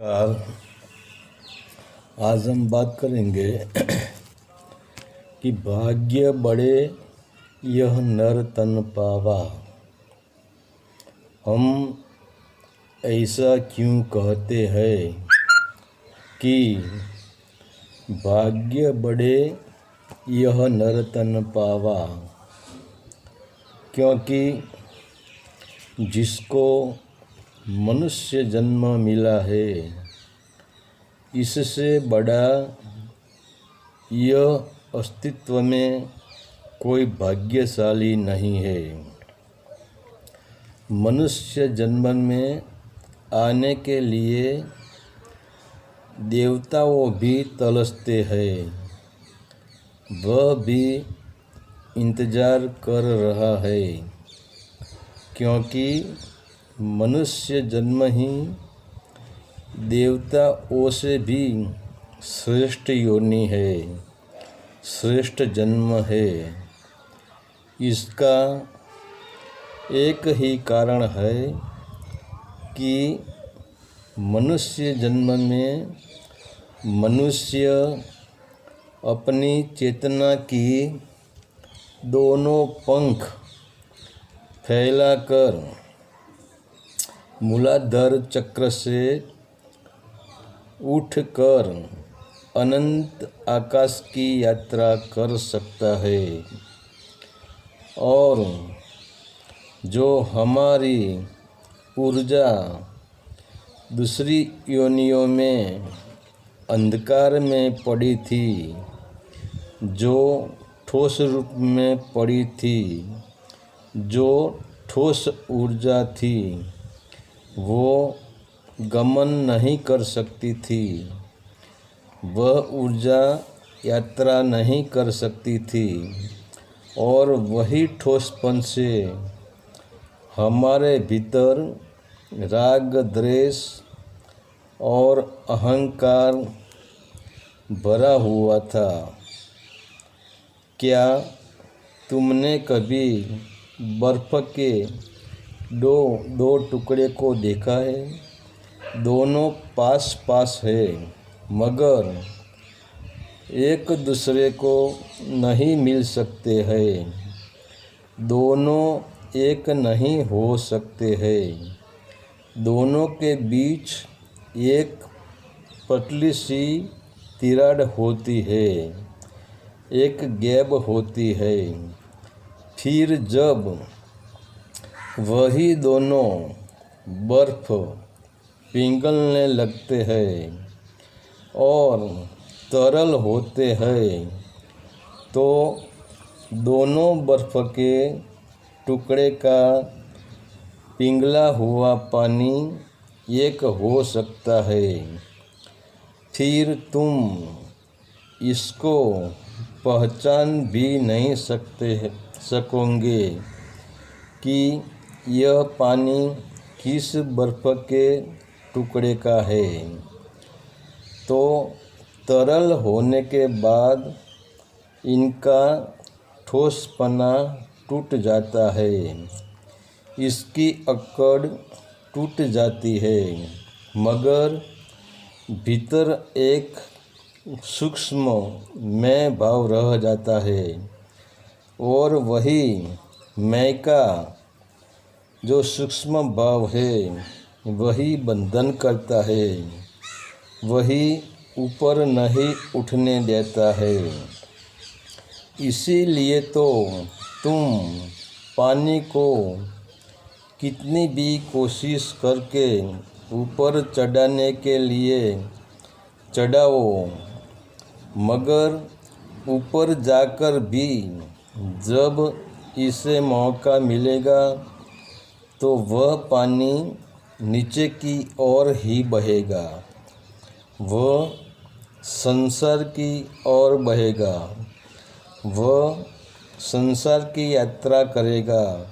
आज हम बात करेंगे कि भाग्य बड़े यह नर तन पावा। हम ऐसा क्यों कहते हैं कि भाग्य बड़े यह नर तन पावा? क्योंकि जिसको मनुष्य जन्म मिला है, इससे बड़ा यह अस्तित्व में कोई भाग्यशाली नहीं है। मनुष्य जन्म में आने के लिए देवताओं भी तलसते हैं, वह भी इंतज़ार कर रहा है, क्योंकि मनुष्य जन्म ही देवताओं से भी श्रेष्ठ योनि है, श्रेष्ठ जन्म है। इसका एक ही कारण है कि मनुष्य जन्म में मनुष्य अपनी चेतना की दोनों पंख फैलाकर मूलाधार चक्र से उठकर अनंत आकाश की यात्रा कर सकता है, और जो हमारी ऊर्जा दूसरी योनियों में अंधकार में पड़ी थी, जो ठोस रूप में पड़ी थी, जो ठोस ऊर्जा थी, वो गमन नहीं कर सकती थी, वह ऊर्जा यात्रा नहीं कर सकती थी, और वही ठोसपन से हमारे भीतर राग, द्वेष और अहंकार भरा हुआ था। क्या तुमने कभी बर्फ़ के दो टुकड़े को देखा है? दोनों पास पास है, मगर एक दूसरे को नहीं मिल सकते हैं। दोनों एक नहीं हो सकते हैं। दोनों के बीच एक पतली सी तिराड़ होती है, एक गैप होती है। फिर जब वही दोनों बर्फ़ पिघलने लगते हैं और तरल होते हैं, तो दोनों बर्फ़ के टुकड़े का पिघला हुआ पानी एक हो सकता है। फिर तुम इसको पहचान भी नहीं सकोगे कि यह पानी किस बर्फ़ के टुकड़े का है। तो तरल होने के बाद इनका ठोसपना टूट जाता है, इसकी अकड़ टूट जाती है, मगर भीतर एक सूक्ष्म मैं भाव रह जाता है, और वही मैं का जो सूक्ष्म भाव है, वही बंधन करता है, वही ऊपर नहीं उठने देता है। इसीलिए तो तुम पानी को कितनी भी कोशिश करके ऊपर चढ़ाने के लिए चढ़ाओ, मगर ऊपर जाकर भी जब इसे मौका मिलेगा, तो वह पानी नीचे की ओर ही बहेगा, वह संसार की ओर बहेगा, वह संसार की यात्रा करेगा,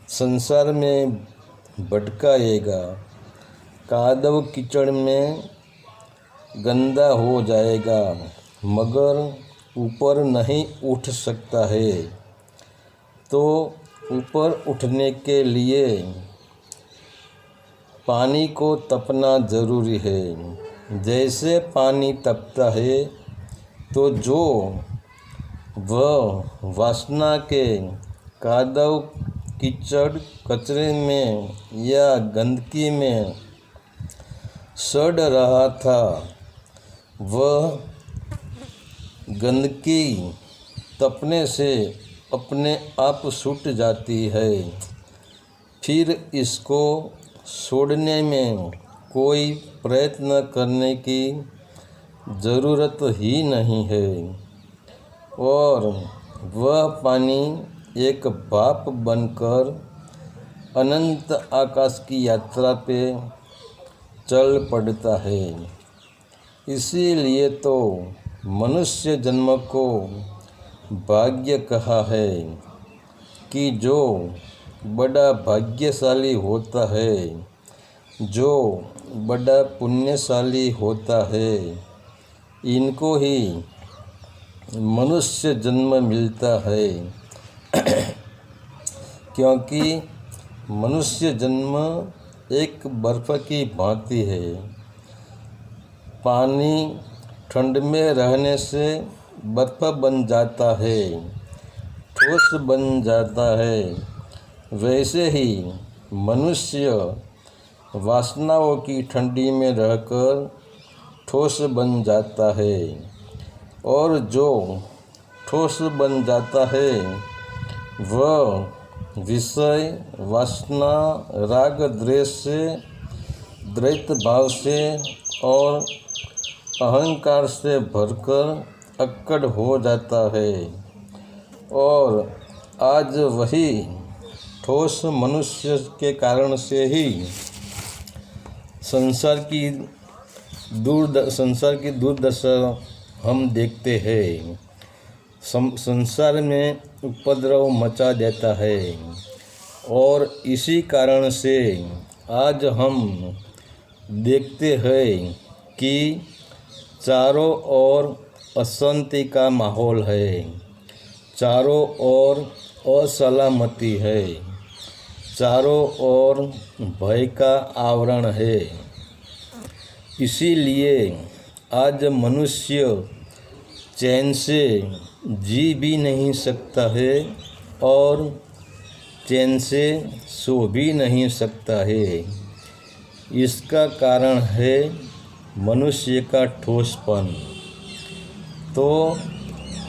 संसार में भटकाएगा, कादव कीचड़ में गंदा हो जाएगा, मगर ऊपर नहीं उठ सकता है। तो ऊपर उठने के लिए पानी को तपना जरूरी है। जैसे पानी तपता है तो जो वह वासना के कादव कीचड़ कचरे में या गंदगी में सड़ रहा था, वह गंदगी तपने से अपने आप सूख जाती है। फिर इसको छोड़ने में कोई प्रयत्न करने की ज़रूरत ही नहीं है और वह पानी एक भाप बनकर अनंत आकाश की यात्रा पे चल पड़ता है। इसीलिए तो मनुष्य जन्म को भाग्य कहा है कि जो बड़ा भाग्यशाली होता है, जो बड़ा पुण्यशाली होता है, इनको ही मनुष्य जन्म मिलता है। क्योंकि मनुष्य जन्म एक बर्फ़ की भांति है। पानी ठंड में रहने से बर्फ़ बन जाता है, ठोस बन जाता है। वैसे ही मनुष्य वासनाओं की ठंडी में रहकर ठोस बन जाता है और जो ठोस बन जाता है वह विषय वासना राग द्वेष से, द्वैत भाव से और अहंकार से भरकर अक्कड़ हो जाता है। और आज वही ठोस मनुष्य के कारण से ही संसार की दुर्दशा हम देखते हैं। संसार में उपद्रव मचा देता है और इसी कारण से आज हम देखते हैं कि चारों ओर अशांति का माहौल है, चारों ओर असलामती है, चारों ओर भय का आवरण है। इसीलिए आज मनुष्य चैन से जी भी नहीं सकता है और चैन से सो भी नहीं सकता है। इसका कारण है मनुष्य का ठोसपन। तो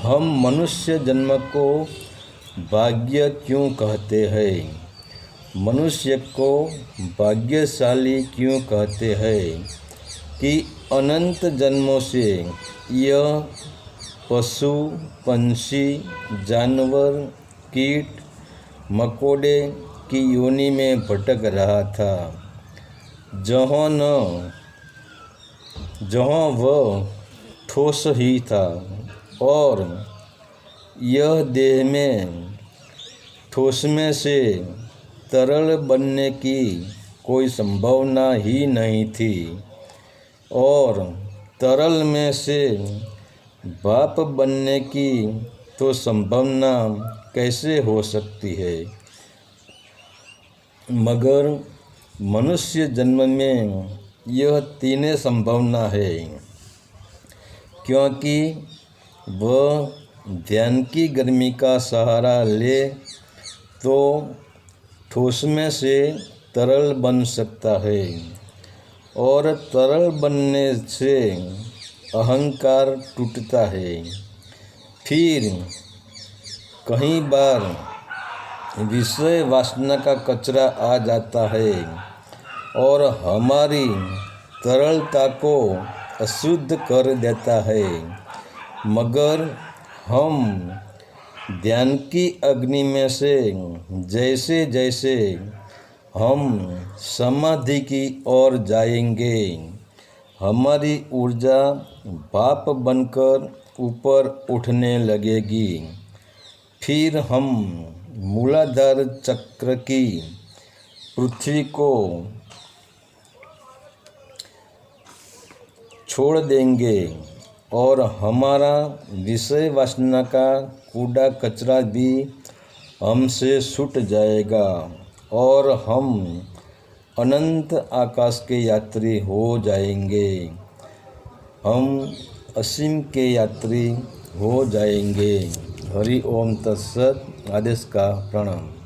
हम मनुष्य जन्म को भाग्य क्यों कहते हैं? मनुष्य को भाग्यशाली क्यों कहते हैं? कि अनंत जन्मों से यह पशु, पंछी, जानवर, कीट, मकोड़े की योनि में भटक रहा था, जहाँ वह ठोस ही था और यह देह में ठोस में से तरल बनने की कोई संभावना ही नहीं थी और तरल में से भाप बनने की तो संभावना कैसे हो सकती है? मगर मनुष्य जन्म में यह तीनों संभावना है, क्योंकि वह ध्यान की गर्मी का सहारा ले तो ठोस में से तरल बन सकता है और तरल बनने से अहंकार टूटता है। फिर कई बार विषय वासना का कचरा आ जाता है और हमारी तरलता को अशुद्ध कर देता है। मगर हम ध्यान की अग्नि में से जैसे जैसे हम समाधि की ओर जाएंगे, हमारी ऊर्जा भाप बनकर ऊपर उठने लगेगी। फिर हम मूलाधार चक्र की पृथ्वी को छोड़ देंगे और हमारा विषय वासना का कूड़ा कचरा भी हमसे छूट जाएगा और हम अनंत आकाश के यात्री हो जाएंगे। हम असीम के यात्री हो जाएंगे। हरि ओम तत्सत। आदेश का प्रणाम।